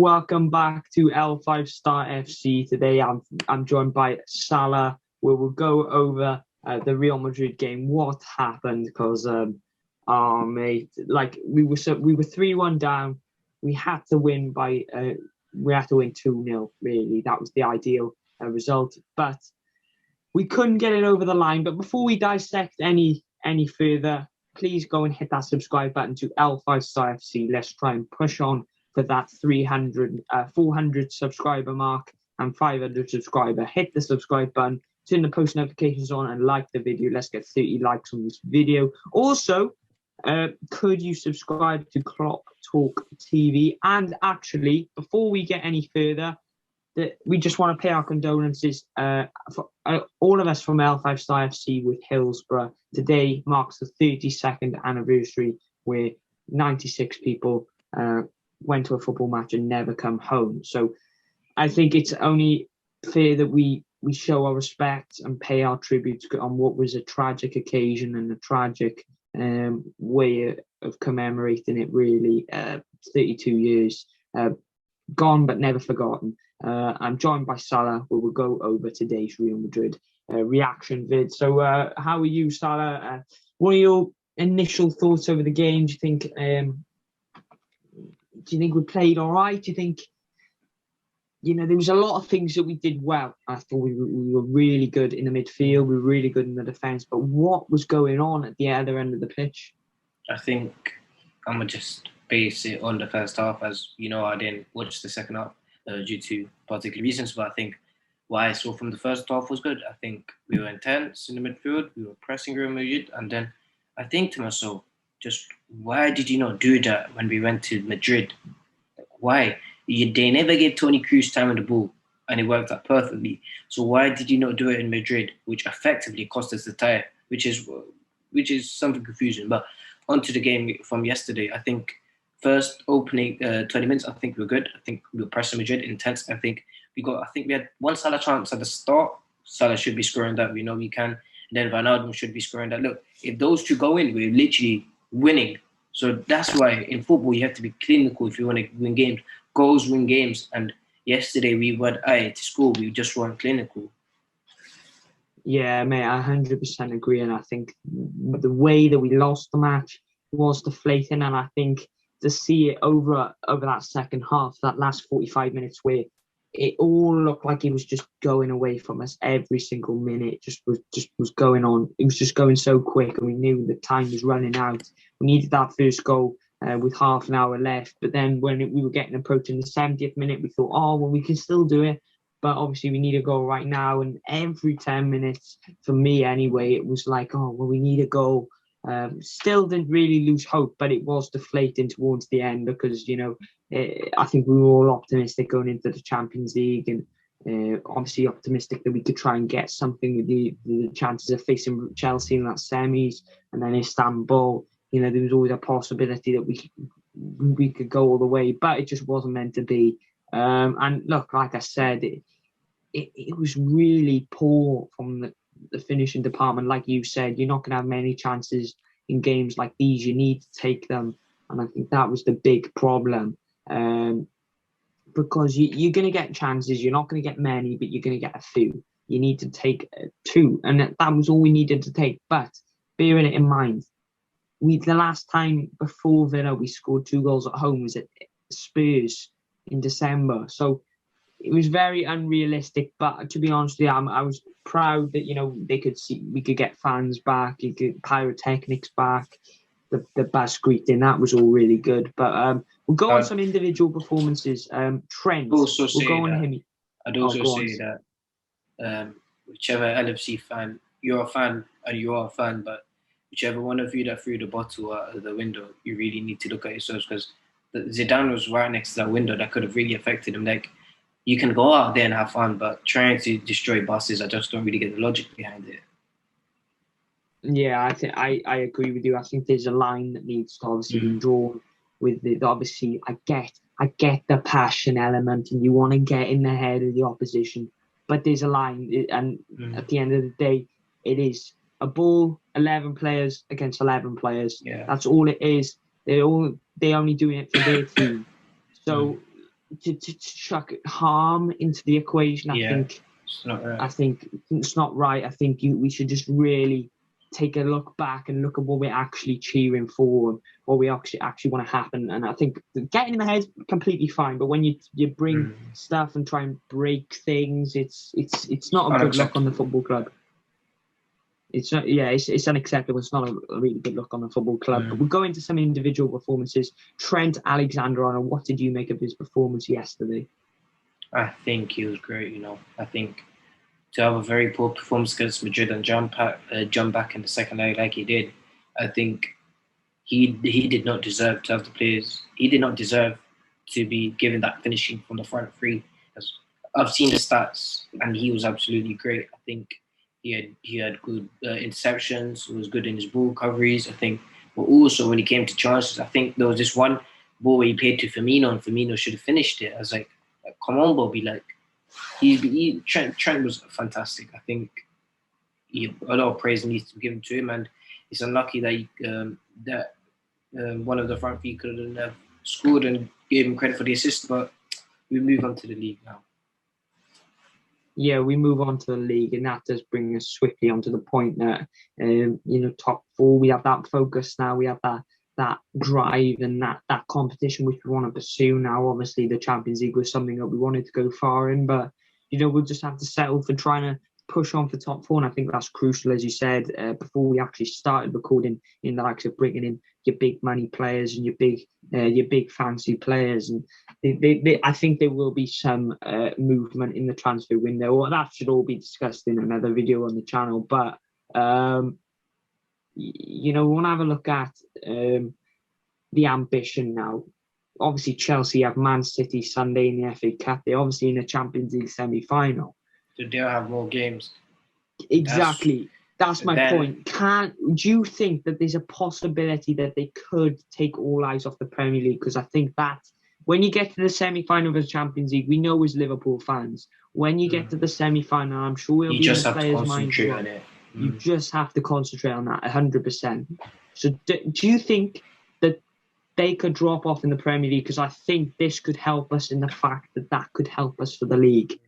Welcome back to L5 Star FC. Today I'm joined by Salah, where we'll go over the Real Madrid game. What happened? Because mate, like we were 3-1 down. We had to win 2-0. Really, that was the ideal result, but we couldn't get it over the line. But before we dissect any further, please go and hit that subscribe button to L5 Star FC. Let's try and push on for that 400 subscriber mark and 500 subscriber. Hit the subscribe button, turn the post notifications on, and like the video. Let's get 30 likes on this video. Also, could you subscribe to Klopp Talk TV? And actually, before we get any further, we just want to pay our condolences for all of us from L5 Star FC with Hillsborough. Today marks the 32nd anniversary where 96 people went to a football match and never come home. So I think it's only fair that we show our respect and pay our tribute on what was a tragic occasion and a tragic way of commemorating it, really. 32 years gone but never forgotten. I'm joined by Salah, where we'll go over today's Real Madrid reaction vid. So how are you, Salah? What are your initial thoughts over the game? Do you think we played all right? Do you think, there was a lot of things that we did well. I thought we were really good in the midfield. We were really good in the defence. But what was going on at the other end of the pitch? I think I'm going to just base it on the first half. As you know, I didn't watch the second half due to particular reasons. But I think what I saw from the first half was good. I think we were intense in the midfield. We were pressing Real Madrid. And then I think to myself, just why did you not do that when we went to Madrid? Why? They never gave Toni Kroos time on the ball, and it worked out perfectly. So why did you not do it in Madrid, which effectively cost us the tie, which is something confusing. But onto the game from yesterday, I think first opening 20 minutes, I think we were good. I think we were pressing Madrid intense. I think we had one Salah chance at the start. Salah should be scoring that. We know we can. And then Ronaldo should be scoring that. Look, if those two go in, we're literally winning. So that's why in football you have to be clinical if you want to win games. Goals win games. And yesterday we went to school. We just weren't clinical. Yeah, mate, I 100% agree. And I think the way that we lost the match was deflating. And I think to see it over that second half, that last 45 minutes where it all looked like it was just going away from us every single minute. Just was going on. It was just going so quick, and we knew the time was running out. We needed that first goal with half an hour left. But then when we were getting approaching the 70th minute, we thought, we can still do it. But obviously we need a goal right now. And every 10 minutes, for me anyway, it was like, we need a goal. Still didn't really lose hope, but it was deflating towards the end because, I think we were all optimistic going into the Champions League, and obviously optimistic that we could try and get something with the chances of facing Chelsea in that semis, and then Istanbul. There was always a possibility that we could go all the way, but it just wasn't meant to be. And look, like I said, it was really poor from the finishing department. Like you said, you're not going to have many chances in games like these. You need to take them, and I think that was the big problem. Because you're going to get chances. You're not going to get many, but you're going to get a few. You need to take two, and that was all we needed to take. But bearing it in mind, the last time before Villa we scored 2 goals at home was at Spurs in December. So it was very unrealistic. But to be honest with you, I was proud that we could get fans back, you could pyrotechnics back, the bus greeting, that was all really good. But we'll go on some individual performances. Trent, also we'll go on him. I'd also say that whichever LFC fan, you're a fan and you are a fan, but whichever one of you that threw the bottle out of the window, you really need to look at yourselves, because Zidane was right next to that window that could have really affected him. Like, you can go out there and have fun, but trying to destroy buses, I just don't really get the logic behind it. Yeah, I agree with you. I think there's a line that needs to obviously be drawn with it. Obviously, I get the passion element, and you want to get in the head of the opposition, but there's a line, and at the end of the day, it is a ball, 11 players against 11 players. Yeah. That's all it is. They're only doing it for their team. So to chuck harm into the equation. It's not right. I think it's not right. I think we should just really take a look back and look at what we're actually cheering for, and what we actually want to happen. And I think getting in the head completely fine, but when you bring stuff and try and break things, it's not a good look on the football club. It's not, yeah, it's unacceptable. It's not a really good look on the football club. But we'll go into some individual performances. Trent Alexander-Arnold, what did you make of his performance yesterday? I think he was great. I think to have a very poor performance against Madrid and jump back in the second leg like he did, I think he did not deserve to have the players. He did not deserve to be given that finishing from the front three. As I've seen the stats, and he was absolutely great. I think he had good interceptions. He was good in his ball coverage. I think, but also when he came to chances, I think there was this one ball where he played to Firmino, and Firmino should have finished it. I was like come on, Bobby! Like Trent was fantastic. I think a lot of praise needs to be given to him, and it's unlucky that one of the front three couldn't have scored and gave him credit for the assist. But we move on to the league now. Yeah, we move on to the league, and that does bring us swiftly onto the point that top four. We have that focus now. We have that drive and that competition which we want to pursue now. Obviously, the Champions League was something that we wanted to go far in, but we'll just have to settle for trying to push on for top four. And I think that's crucial, as you said, before we actually started recording, in the likes of bringing in your big money players and your big fancy players. And I think there will be some movement in the transfer window. Well, that should all be discussed in another video on the channel. But we want to have a look at the ambition now. Obviously, Chelsea have Man City Sunday in the FA Cup. They're obviously in the Champions League semi-final. So they'll have more games. Exactly. That's my point. Do you think that there's a possibility that they could take all eyes off the Premier League? Because I think that when you get to the semi-final of the Champions League, we know as Liverpool fans, when you get to the semi-final, I'm sure it'll be in the players' minds. You just have to concentrate on that 100%. So do you think that they could drop off in the Premier League? Because I think this could help us in the fact that could help us for the league.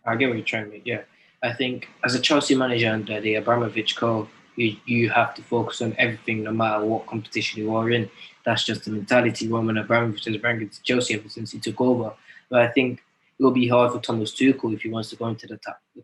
I get what you're trying to make, yeah. I think as a Chelsea manager under the Abramovich code, you have to focus on everything no matter what competition you are in. That's just the mentality Roman Abramovich has brought to Chelsea ever since he took over. But I think it will be hard for Thomas Tuchel if he wants to go into the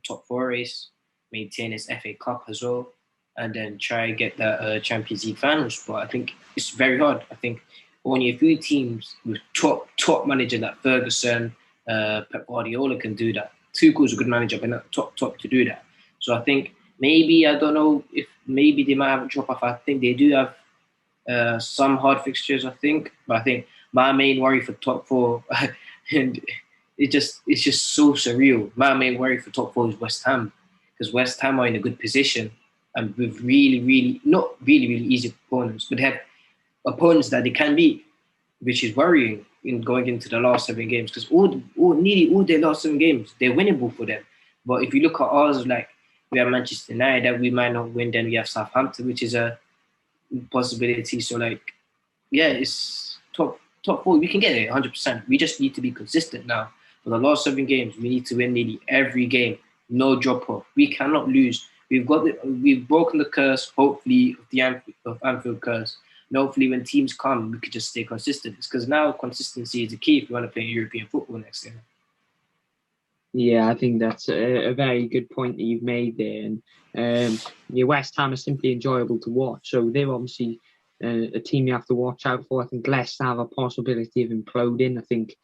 top four race, maintain his FA Cup as well, and then try and get that Champions League final spot. I think it's very hard. I think only a few teams with top manager like Ferguson, Pep Guardiola can do that. Tuchel's a good manager, but not top to do that. So I think maybe, I don't know if maybe they might have a drop off. I think they do have some hard fixtures, I think. But I think my main worry for top four, and it's just so surreal. My main worry for top four is West Ham, because West Ham are in a good position and with not really easy opponents, but they have opponents that they can beat, which is worrying in going into the last 7 games, because nearly all their last 7 games, they're winnable for them. But if you look at ours, like we have Manchester United that we might not win, then we have Southampton, which is a possibility. So it's top four. We can get it 100%. We just need to be consistent now. For the last 7 games, we need to win nearly every game. No drop off. We cannot lose. We've broken the curse, hopefully, of Anfield curse. And hopefully when teams come, we could just stay consistent. It's because now consistency is the key if we want to play European football next year. Yeah, I think that's a very good point that you've made there. And West Ham is simply enjoyable to watch. So they're obviously a team you have to watch out for. I think Leicester have a possibility of imploding. I think,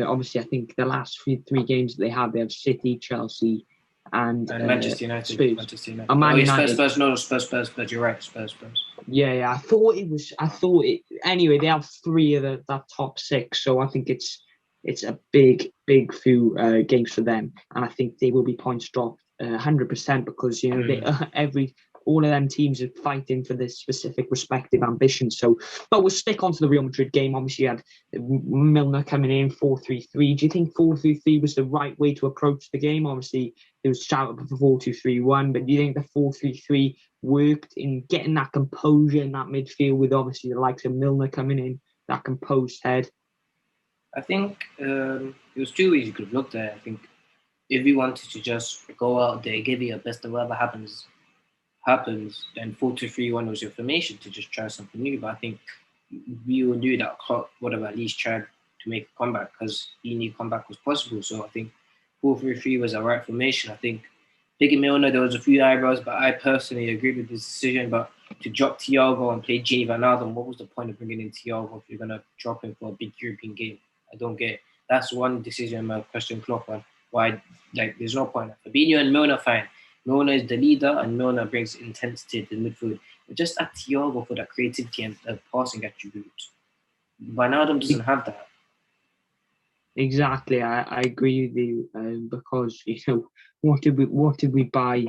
obviously, I think the last 3 games that they have City, Chelsea, and Manchester United. Spurs. Manchester United. Spurs. You're right. Spurs. Yeah. Anyway, they have 3 of that top 6, so I think it's a big few games for them, and I think they will be points dropped 100% because all of them teams are fighting for this specific respective ambition. So, but we'll stick onto the Real Madrid game. Obviously, you had Milner coming in 4-3-3. Do you think 4-3-3 was the right way to approach the game? Obviously, there was shout out for 4-2-3-1, but do you think the 4-3-3 worked in getting that composure in that midfield with obviously the likes of Milner coming in, that composed head? I think it was two ways you could have looked at it. I think if you wanted to just go out there, give it your best, and whatever happens, then 4-2-3-1 was your formation to just try something new. But I think we all knew that Klopp would have at least tried to make a comeback because he knew comeback was possible. So I think 4-3-3 was the right formation. I think Biggie Milner, there was a few eyebrows, but I personally agree with this decision. But to drop Thiago and play Gini Wijnaldum, what was the point of bringing in Thiago if you're going to drop him for a big European game? I don't get it. That's one decision I'm question Klopp on. Why, like, there's no point. Fabinho and Milner, fine. Milner is the leader and Milner brings intensity to the midfield. But just add Thiago for that creativity and the passing attribute. Wijnaldum doesn't have that. Exactly, I agree with you because what did we buy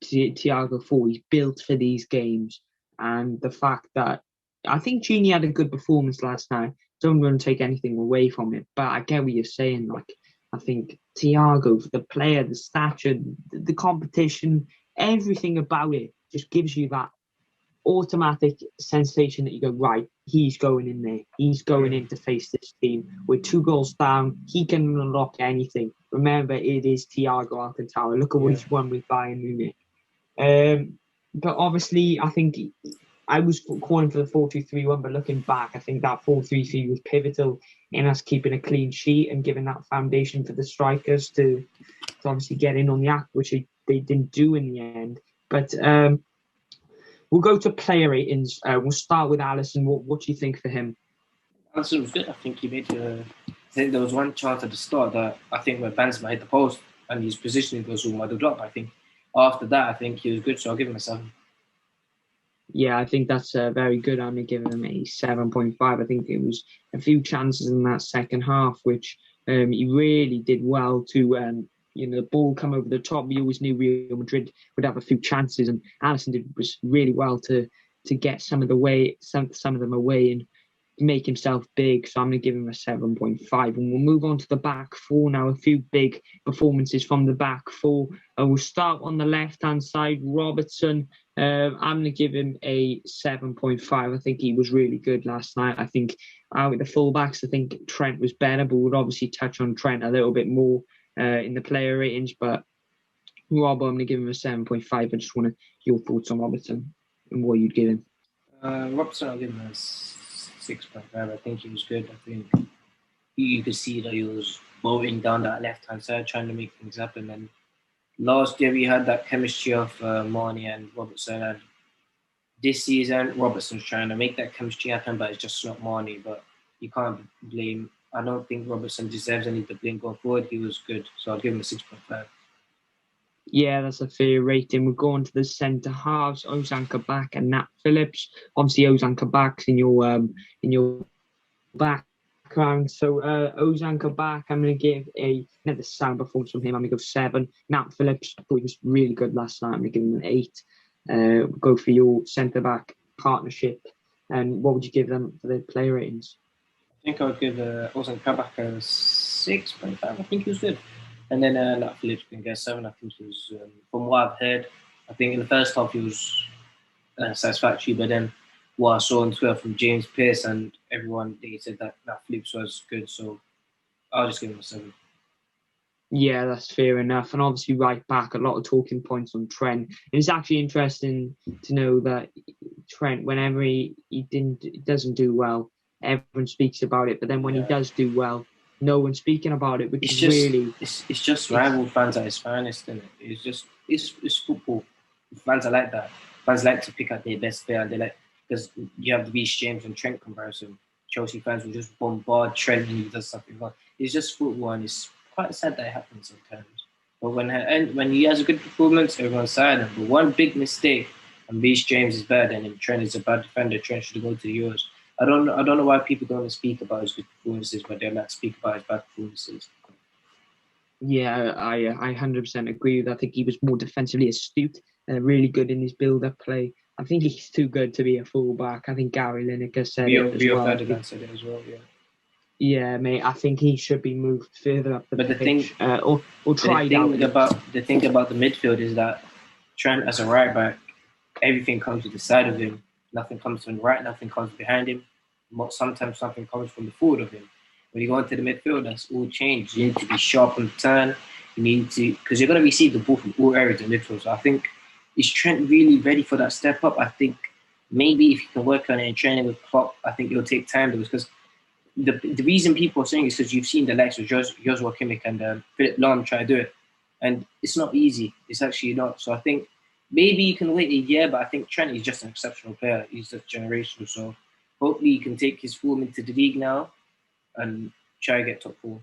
Thiago for? He's built for these games, and the fact that I think Gini had a good performance last night. Don't want to take anything away from it, but I get what you're saying. Like, I think Thiago, the player, the stature, the competition, everything about it just gives you that automatic sensation that you go, right, he's going in there. He's going in to face this team. We're 2 goals down. He can unlock anything. Remember, it is Thiago Alcantara. Look at what he's won with Bayern Munich. But obviously, I think I was calling for the 4-2-3-1, but looking back, I think that 4-3-3 was pivotal in us keeping a clean sheet and giving that foundation for the strikers to obviously get in on the act, which they didn't do in the end. But we'll go to player ratings. We'll start with Alisson. What do you think for him? Alisson was good. I think he made I think there was one chance at the start that I think where Benzema hit the post and his positioning was all muddled up. I think after that, I think he was good, so I'll give him a 7. Yeah, I think that's very good. I'm going to give him a 7.5. I think it was a few chances in that second half, which he really did well to, the ball come over the top. We always knew Real Madrid would have a few chances, and Alisson was really well to get some of them away and make himself big. So I'm going to give him a 7.5. And we'll move on to the back four now. A few big performances from the back four. We'll start on the left-hand side. Robertson. I'm going to give him a 7.5. I think he was really good last night. I think out with the fullbacks, I think Trent was better, but we'll obviously touch on Trent a little bit more in the player ratings. But Rob, I'm going to give him a 7.5. I just want your thoughts on Robertson and what you'd give him. Robertson, I'll give him a 6.5. I think he was good. I think you could see that he was bowling down that left-hand side, trying to make things happen. And last year we had that chemistry of Marnie and Robertson, and this season Robertson's trying to make that chemistry happen, but it's just not Marnie. But you can't blame. I don't think Robertson deserves any of the blame going forward. He was good, so I'll give him a 6.5. Yeah, that's a fair rating. We're going to the centre halves: Ozan Kabak and Nat Phillips. Obviously, Ozan Kabak's in your background. So Ozan Kabak, I'm going to give another sound performance from him. I'm going to go 7. Nat Phillips, I thought he was really good last night. I'm going to give him an 8. We'll go for your centre back partnership. And what would you give them for their player ratings? I think I would give Ozan Kabak a 6.5. I think he was good. And then Nat Phillips can get 7. I think he was, from what I've heard, I think in the first half he was satisfactory, but then what I saw on Twitter from James Pearce and everyone, they said that Nat Phillips was good, so I'll just give him a 7. Yeah, that's fair enough. And obviously, right back, a lot of talking points on Trent. And it's actually interesting to know that Trent, whenever he doesn't do well, everyone speaks about it. But then when he does do well, no one's speaking about it, which it's is just, really... It's just rival fans at its finest, isn't it? It's football. Fans are like that. Fans like to pick out their best player. They like, because you have the Reece James and Trent comparison. Chelsea fans will just bombard Trent when he does something wrong. It's just football, and it's quite sad that it happens sometimes. But when he has a good performance, everyone's silent. But one big mistake, and Reece James is better than him. Trent is a bad defender. Trent should go to the Euros. I don't know why people don't speak about his good performances, but they like to speak about his bad performances. Yeah, I 100% agree with that. I think he was more defensively astute, really good in his build-up play. I think he's too good to be a fullback. I think Gary Lineker said it as well. Ferdinand said it as well, yeah. Yeah, mate. I think he should be moved further up the pitch, or tried out. The thing about the midfield is that Trent, as a right back, everything comes to the side of him. Nothing comes from the right. Nothing comes behind him. Sometimes something comes from the forward of him. when you go into the midfield, that's all changed. You need to be sharp on the turn. You need to, because you're going to receive the ball from all areas of midfield. So I think, is Trent really ready for that step up? I think maybe if you can work on it and training with Klopp, I think it'll take time because the reason people are saying is because you've seen the likes of Joshua Kimmich and Philip Lahm try to do it. And it's not easy. It's actually not. So I think maybe you can wait a year, but I think Trent is just an exceptional player. He's just generational. So hopefully he can take his form into the league now and try to get top four.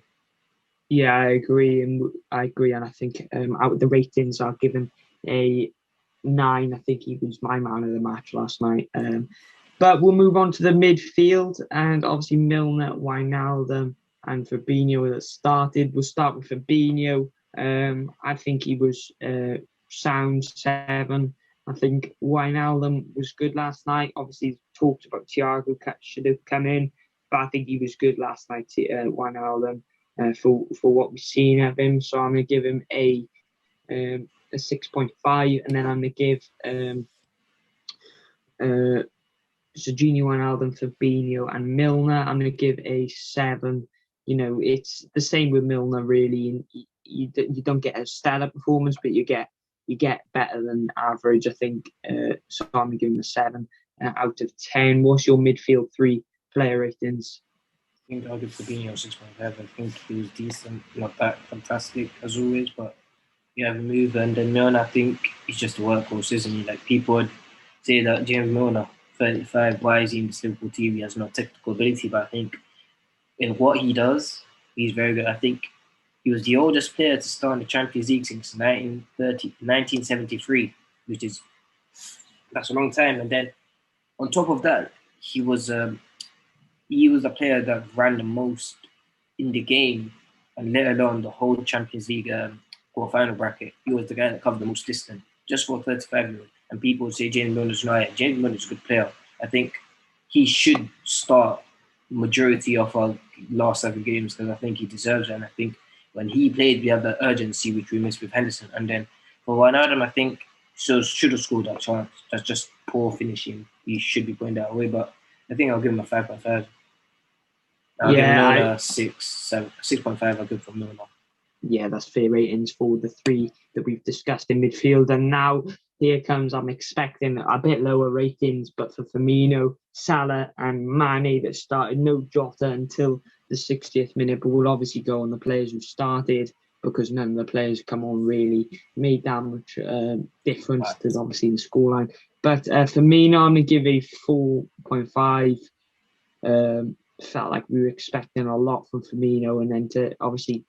Yeah, I agree, and I think out of the ratings, I'll give him a 9. I think he was my man of the match last night. But we'll move on to the midfield, and obviously Milner, Wijnaldum, and Fabinho that started. We'll start with Fabinho. I think he was sound 7. I think Wijnaldum was good last night. Obviously, talked about Thiago should have come in, but I think he was good last night, Wijnaldum. For what we've seen of him, so I'm going to give him a 6.5, and then I'm going to give Serginho Wijnaldum, Fabinho, and Milner. I'm going to give a 7. You know, it's the same with Milner really. You don't get a stellar performance, but you get better than average, I think. So I'm going to give him a 7 out of 10. What's your midfield 3 player ratings? I think I'll give Fabinho 6.5. I think he was decent, not that fantastic as always, but you have a move. And then Milner, I think he's just a workhorse, isn't he? Like people would say that James Milner, 35, why is he in this Liverpool team? He has no technical ability, but I think in what he does, he's very good. I think he was the oldest player to start in the Champions League since 1973, which is that's a long time. And then on top of that, he was a player that ran the most in the game, and let alone the whole Champions League quarter-final bracket. He was the guy that covered the most distance, just for 35-year-old. And people would say James Milner's not. James Milner's a good player. I think he should start majority of our last 7 games because I think he deserves it. And I think when he played, we had the urgency which we missed with Henderson. And then for Wijnaldum, I think should have scored that chance. That's just poor finishing. He should be putting that away. But I think I'll give him a 5.5. I'll give Milner 6.5. I'll give for Milner. Yeah, that's fair ratings for the 3 that we've discussed in midfield. And now here comes, I'm expecting a bit lower ratings, but for Firmino, Salah, and Mane that started, no Jota until the 60th minute. But we'll obviously go on the players who started because none of the players come on really made that much difference to obviously the scoreline. But Firmino, I'm going to give a 4.5. Felt like we were expecting a lot from Firmino, and then to obviously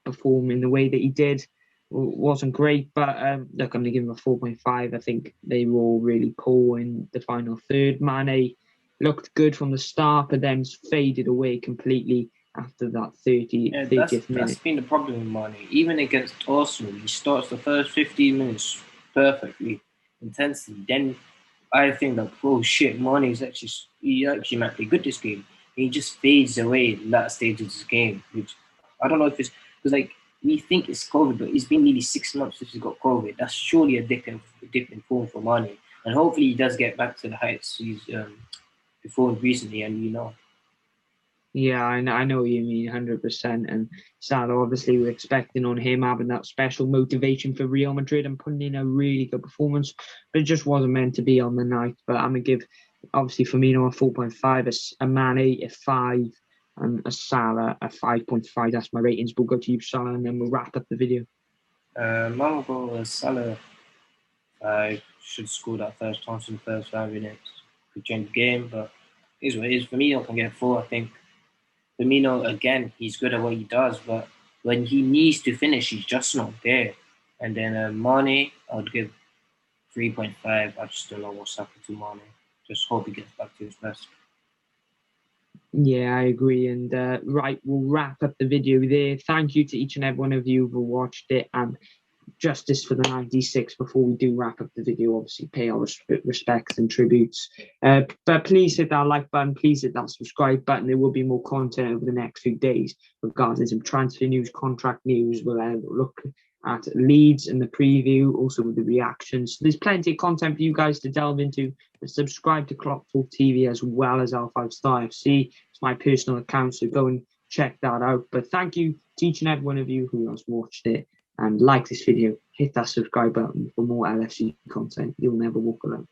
perform in the way that he did wasn't great. But look, I'm going to give him a 4.5. I think they were all really poor in the final third. Mane looked good from the start, but then faded away completely after that 30th minute. That's been the problem with Mane. Even against Arsenal, he starts the first 15 minutes perfectly, intensely. Then I think that, oh shit, Mane he actually might play good this game. He just fades away in that stage of this game, which I don't know if it's because like we think it's COVID, but it's been nearly 6 months since he got COVID. That's surely a dip in form for Mane, and hopefully he does get back to the heights he's performed recently. And Yeah, I know what you mean, 100%. And Salah, obviously, we're expecting on him having that special motivation for Real Madrid and putting in a really good performance, but it just wasn't meant to be on the night. But I'm going to give, obviously, Firmino a 4.5, a Mane a 5, and a Salah a 5.5. That's my ratings. We'll go to you, Salah, and then we'll wrap up the video. Mine will go Salah. I should score that first chance in the first 5 minutes. Could change the game, but it is what it is. Firmino can get 4, I think. Firmino, again, he's good at what he does, but when he needs to finish, he's just not there. And then Mane, I would give 3.5. I just don't know what's happened to Mane. Just hope he gets back to his best. Yeah, I agree. And right, we'll wrap up the video there. Thank you to each and every one of you who watched it. And justice for the 96 before we do wrap up the video. Obviously, pay our respects and tributes. But please hit that like button. Please hit that subscribe button. There will be more content over the next few days, regardless of transfer news, contract news. We'll look at Leeds and the preview, also with the reactions. So there's plenty of content for you guys to delve into. But subscribe to Clock Talk TV as well as our 5 Star FC. It's my personal account, so go and check that out. But thank you to each and every one of you who has watched it, and like this video, hit that subscribe button for more LFC content. You'll never walk alone.